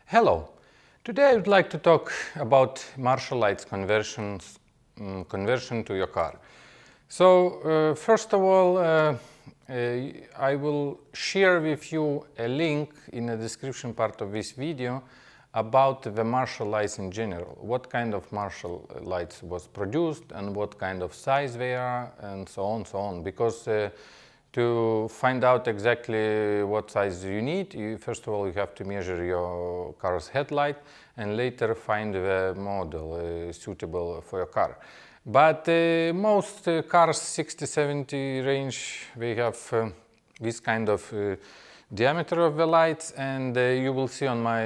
Hello! Today I would like to talk about Marchal lights conversion to your car. So first of all, I will share with you a link in the description part of this video about the Marchal lights in general. What kind of Marchal lights was produced and what kind of size they are and so on. Because to find out exactly what size you need, first of all you have to measure your car's headlight and later find the model suitable for your car. But most cars 60-70 range, they have this kind of diameter of the lights, and you will see on my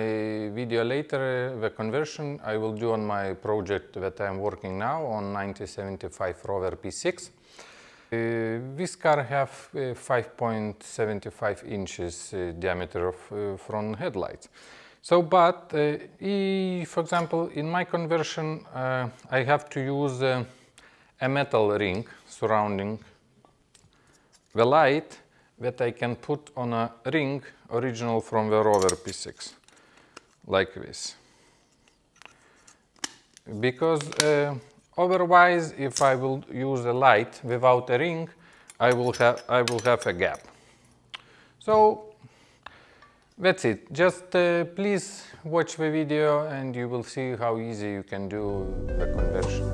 video later the conversion I will do on my project that I am working now on 1975 Rover P6. This car have 5.75 inches diameter of front headlights. So, but for example, in my conversion, I have to use a metal ring surrounding the light that I can put on a ring original from the Rover P6, like this. Because otherwise, if I will use a light without a ring, I will have a gap. So that's it. Just please watch the video and you will see how easy you can do the conversion.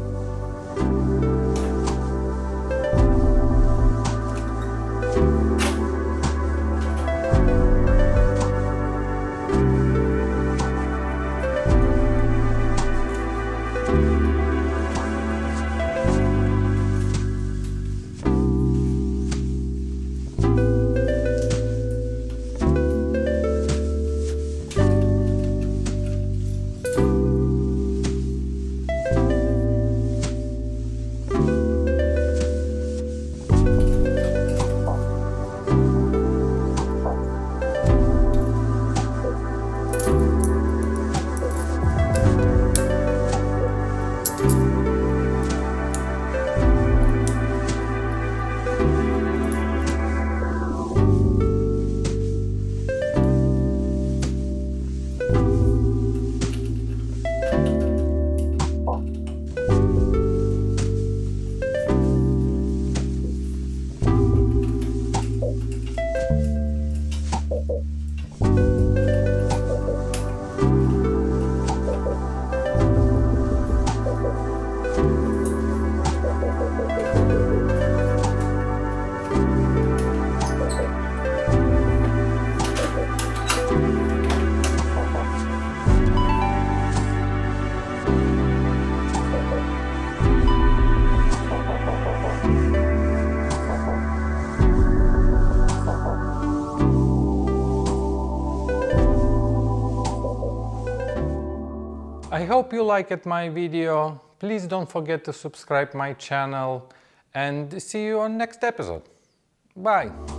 I hope you liked my video. Please don't forget to subscribe my channel and see you on next episode. Bye!